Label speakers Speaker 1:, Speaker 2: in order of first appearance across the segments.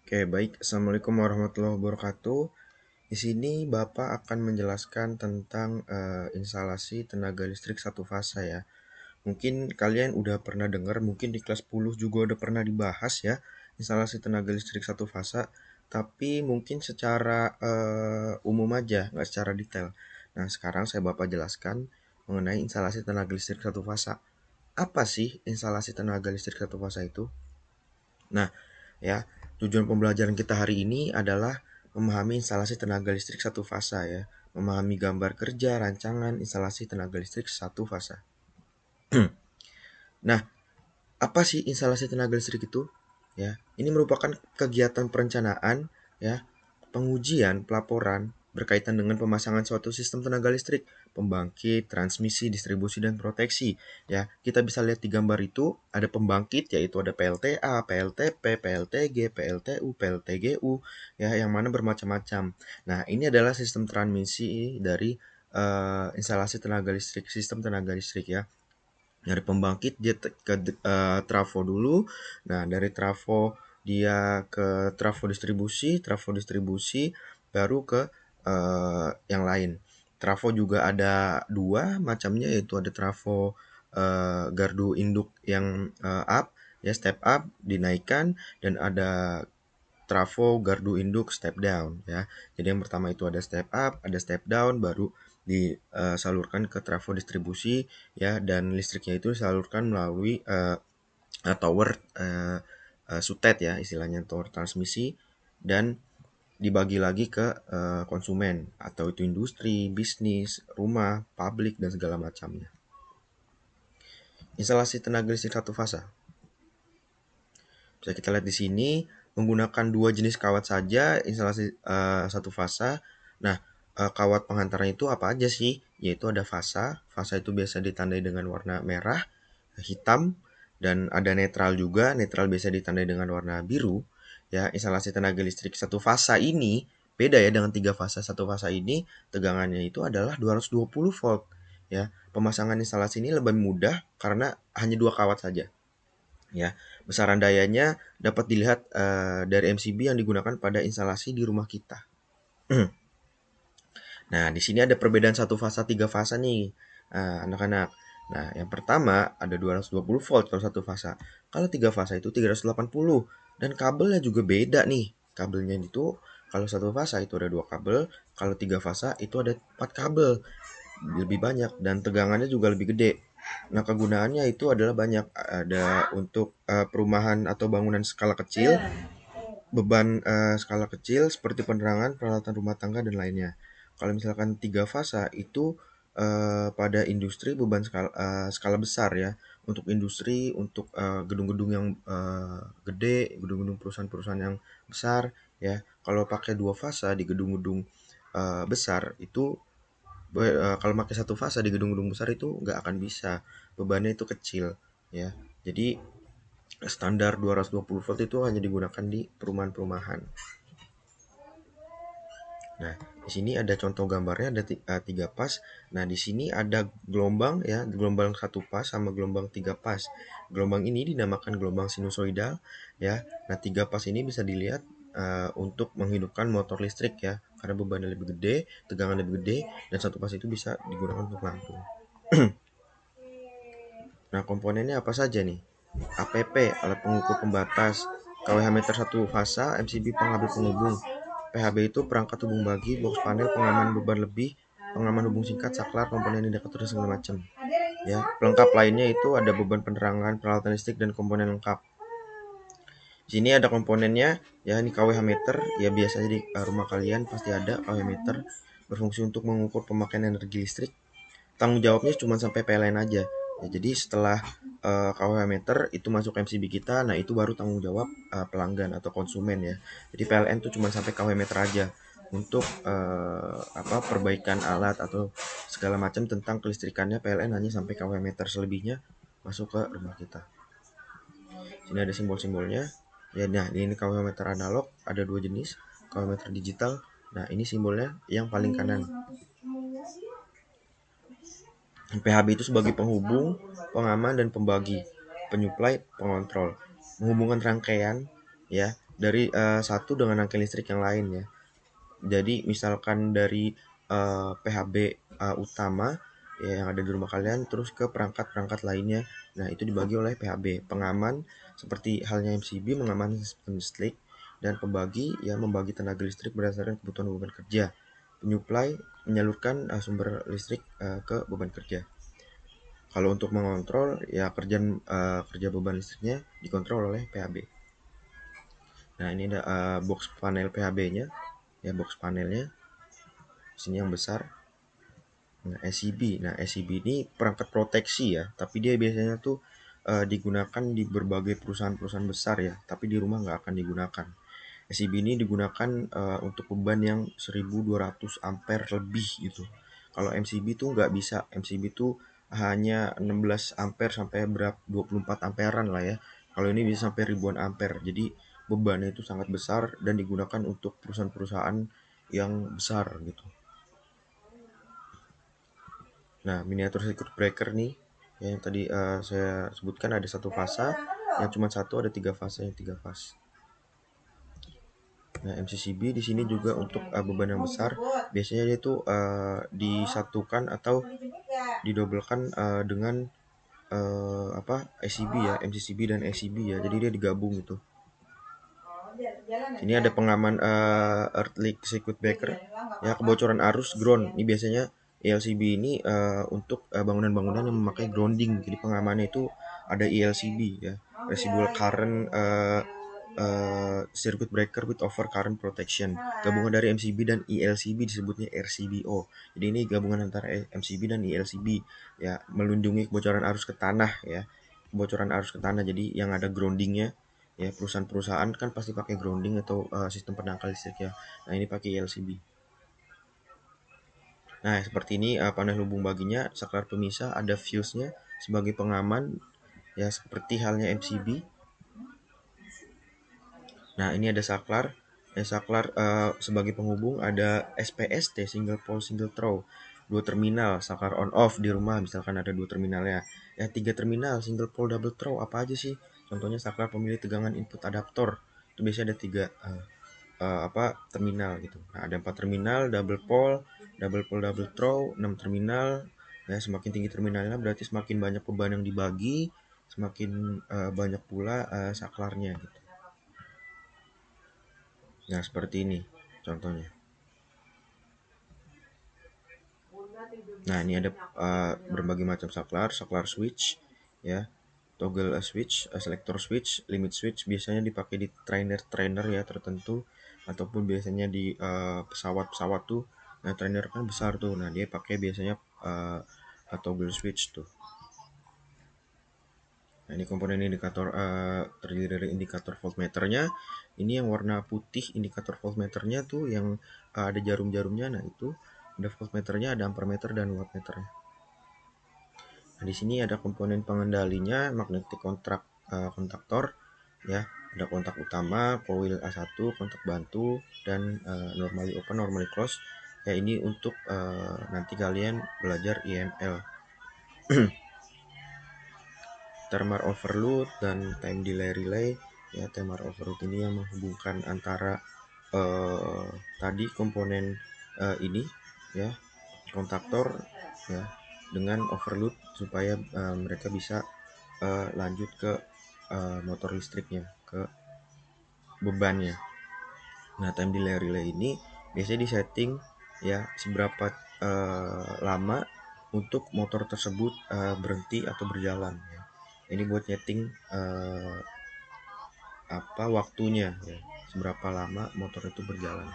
Speaker 1: Oke, baik. Assalamualaikum warahmatullahi wabarakatuh. Di sini Bapak akan menjelaskan tentang instalasi tenaga listrik satu fasa ya. Mungkin kalian udah pernah dengar, mungkin di kelas 10 juga udah pernah dibahas ya, instalasi tenaga listrik satu fasa, tapi mungkin secara umum aja, nggak secara detail. Nah, sekarang saya Bapak jelaskan mengenai instalasi tenaga listrik satu fasa. Apa sih instalasi tenaga listrik satu fasa itu? Nah, ya, tujuan pembelajaran kita hari ini adalah memahami instalasi tenaga listrik satu fasa ya, memahami gambar kerja rancangan instalasi tenaga listrik satu fasa. Nah, apa sih instalasi tenaga listrik itu? Ya, ini merupakan kegiatan perencanaan ya, pengujian, pelaporan berkaitan dengan pemasangan suatu sistem tenaga listrik, pembangkit, transmisi, distribusi dan proteksi. Ya, kita bisa lihat di gambar itu ada pembangkit yaitu ada PLTA, PLTP, PLTG, PLTU, PLTGU ya yang mana bermacam-macam. Nah, ini adalah sistem transmisi dari instalasi tenaga listrik, sistem tenaga listrik ya. Dari pembangkit dia ke trafo dulu. Nah, dari trafo dia ke trafo distribusi baru ke yang lain. Trafo juga ada dua macamnya, yaitu ada trafo gardu induk yang up ya, step up dinaikkan, dan ada trafo gardu induk step down ya. Jadi yang pertama itu ada step up, ada step down, baru disalurkan ke trafo distribusi ya, dan listriknya itu disalurkan melalui tower sutet ya, istilahnya tower transmisi, dan dibagi lagi ke konsumen atau itu industri, bisnis, rumah, publik dan segala macamnya. Instalasi tenaga listrik satu fasa. Bisa kita lihat di sini menggunakan dua jenis kawat saja instalasi satu fasa. Nah, kawat pengantarnya itu apa aja sih? Yaitu ada fasa. Fasa itu biasa ditandai dengan warna merah, hitam, dan ada netral juga. Netral biasa ditandai dengan warna biru. Ya, instalasi tenaga listrik satu fasa ini beda ya dengan tiga fasa. Satu fasa ini tegangannya itu adalah 220 volt. Ya, pemasangan instalasi ini lebih mudah karena hanya dua kawat saja. Ya, besaran dayanya dapat dilihat dari MCB yang digunakan pada instalasi di rumah kita. Nah, di sini ada perbedaan satu fasa tiga fasa nih, anak-anak. Nah, yang pertama ada 220 volt kalau satu fasa. Kalau tiga fasa itu 380, dan kabelnya juga beda nih. Kabelnya itu kalau satu fasa itu ada dua kabel, kalau tiga fasa itu ada 4 kabel, lebih banyak, dan tegangannya juga lebih gede. Nah, kegunaannya itu adalah banyak, ada untuk perumahan atau bangunan skala kecil, beban skala kecil seperti penerangan, peralatan rumah tangga dan lainnya. Kalau misalkan tiga fasa itu pada industri beban skala besar ya, untuk industri, untuk gedung-gedung yang gede, gedung-gedung perusahaan-perusahaan yang besar ya. Kalau pakai dua fasa di gedung-gedung besar itu, kalau pakai satu fasa di gedung-gedung besar itu nggak akan bisa, bebannya itu kecil ya. Jadi standar 220 volt itu hanya digunakan di perumahan-perumahan. Nah, di sini ada contoh gambarnya, ada tiga pas. Nah, di sini ada gelombang ya, gelombang satu pas sama gelombang tiga pas. Gelombang ini dinamakan gelombang sinusoidal ya. Nah, tiga pas ini bisa dilihat untuk menghidupkan motor listrik ya, karena bebannya lebih gede, tegangan lebih gede, dan satu pas itu bisa digunakan untuk lampu. Nah, komponennya apa saja nih? APP, alat pengukur pembatas, KWH meter satu fasa, MCB pengambil penghubung. PHB itu perangkat hubung bagi, box panel, pengaman beban lebih, pengaman hubung singkat, saklar, komponen indikator dan segala macam. Ya, pelengkap lainnya itu ada beban penerangan, peralatan listrik dan komponen lengkap. Sini ada komponennya, ya ini KWH meter, ya biasanya di rumah kalian pasti ada KWH meter, berfungsi untuk mengukur pemakaian energi listrik. Tanggung jawabnya cuma sampai PLN aja. Ya, jadi setelah KWH meter itu masuk MCB kita, nah itu baru tanggung jawab pelanggan atau konsumen ya. Jadi PLN tuh cuma sampai KWH meter aja untuk perbaikan alat atau segala macam tentang kelistrikannya. PLN hanya sampai KWH meter, selebihnya masuk ke rumah kita. Sini ada simbol-simbolnya. Ya, nah ini KWH meter analog ada dua jenis, KWH meter digital. Nah ini simbolnya yang paling kanan. PHB itu sebagai penghubung, pengaman dan pembagi, penyuplai, pengontrol, menghubungkan rangkaian ya. dari satu dengan rangkaian listrik yang lain ya. Jadi misalkan dari PHB utama ya, yang ada di rumah kalian terus ke perangkat-perangkat lainnya. Nah, itu dibagi oleh PHB. Pengaman seperti halnya MCB mengamankan sistem listrik, dan pembagi yang membagi tenaga listrik berdasarkan kebutuhan beban kerja. Penyuplai menyalurkan sumber listrik ke beban kerja. Kalau untuk mengontrol ya kerja beban listriknya dikontrol oleh PHB. Nah, ini ada box panel PHB-nya ya, box panelnya sini yang besar. Nah, SCB. Nah, SCB ini perangkat proteksi ya, tapi dia biasanya tuh digunakan di berbagai perusahaan-perusahaan besar ya, tapi di rumah nggak akan digunakan. SCB ini digunakan untuk beban yang 1200 ampere lebih gitu. Kalau MCB tuh nggak bisa. MCB tuh hanya 16 ampere sampai berapa 24 amperan lah ya. Kalau ini bisa sampai ribuan ampere. Jadi bebannya itu sangat besar dan digunakan untuk perusahaan-perusahaan yang besar gitu. Nah, miniatur circuit breaker nih ya, yang tadi saya sebutkan ada satu fasa, yang cuma satu, ada tiga fase, yang tiga fase. Nah, MCCB di sini juga untuk beban yang besar, biasanya dia itu disatukan atau didobelkan dengan SCB ya, MCCB dan SCB ya. Jadi dia digabung gitu. Ini ada pengaman earth leak circuit breaker ya, kebocoran arus ground. Ini biasanya ELCB ini untuk bangunan-bangunan yang memakai grounding. Jadi pengamannya itu ada ELCB ya, residual current circuit breaker with over current protection. Gabungan dari MCB dan ELCB disebutnya RCBO. Jadi ini gabungan antara MCB dan ELCB ya, melindungi kebocoran arus ke tanah ya. Kebocoran arus ke tanah, jadi yang ada groundingnya ya. Perusahaan-perusahaan kan pasti pakai grounding atau sistem penangkal listrik ya. Nah, ini pakai ELCB. Nah, seperti ini panel hubung baginya, saklar pemisah, ada fuse-nya sebagai pengaman ya, seperti halnya MCB. Nah, ini ada saklar. Saklar sebagai penghubung, ada SPST, single pole single throw, dua terminal, saklar on off di rumah misalkan ada dua terminal ya. Ya, tiga terminal, single pole double throw apa aja sih? Contohnya saklar pemilih tegangan input adaptor. Itu biasanya ada tiga terminal gitu. Nah, ada 4 terminal, double pole double throw, 6 terminal. Ya, semakin tinggi terminalnya berarti semakin banyak beban yang dibagi, semakin banyak pula saklarnya gitu. Nah, seperti ini contohnya. Nah, ini ada berbagai macam saklar, saklar switch ya, toggle switch, selector switch, limit switch biasanya dipakai di trainer ya tertentu, ataupun biasanya di pesawat-pesawat tuh. Nah, trainer kan besar tuh. Nah, dia pakai biasanya toggle switch tuh. Nah, ini komponen indikator terdiri dari indikator voltmeternya. Ini yang warna putih indikator voltmeternya tuh yang ada jarum-jarumnya. Nah, itu ada voltmeternya, ada ampermeter dan wattmeternya. Nah, di sini ada komponen pengendalinya, magnetic kontaktor ya. Ada kontak utama, coil A1, kontak bantu, dan normally open, normally close. Ya, ini untuk nanti kalian belajar IML. Timer overload dan time delay relay ya. Timer overload ini yang menghubungkan antara tadi komponen ini ya, kontaktor ya, dengan overload supaya mereka bisa lanjut ke motor listriknya, ke bebannya. Nah, time delay relay ini biasanya disetting ya seberapa lama untuk motor tersebut berhenti atau berjalan ya. Ini buat nyeting waktunya ya, seberapa lama motor itu berjalan.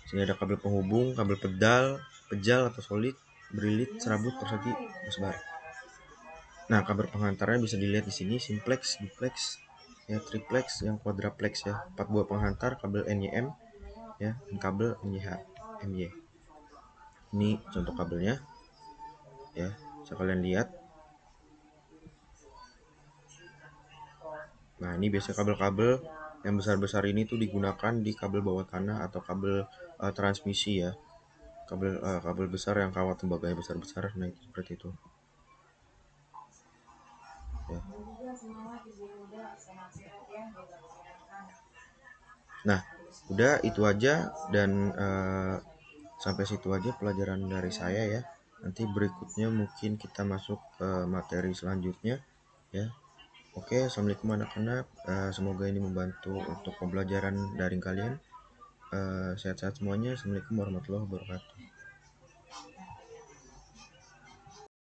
Speaker 1: Sini ada kabel penghubung, kabel pejal atau solid, berilit, serabut, persegi, mesbar. Nah, kabel penghantarnya bisa dilihat di sini, simplex, duplex, ya, triplex, yang quadruplex ya. 4 buah penghantar, kabel NYM ya, dan kabel MY. Ini contoh kabelnya ya, bisa kalian lihat. Nah, ini biasanya kabel-kabel yang besar-besar ini tuh digunakan di kabel bawah tanah atau kabel transmisi ya. Kabel besar yang kawat tembaganya besar-besar. Nah, itu seperti itu ya. Nah, udah itu aja dan sampai situ aja pelajaran dari saya ya. Nanti berikutnya mungkin kita masuk ke materi selanjutnya ya. Oke, assalamualaikum anak-anak. Semoga ini membantu untuk pembelajaran daring kalian. Sehat-sehat semuanya. Assalamualaikum warahmatullahi wabarakatuh.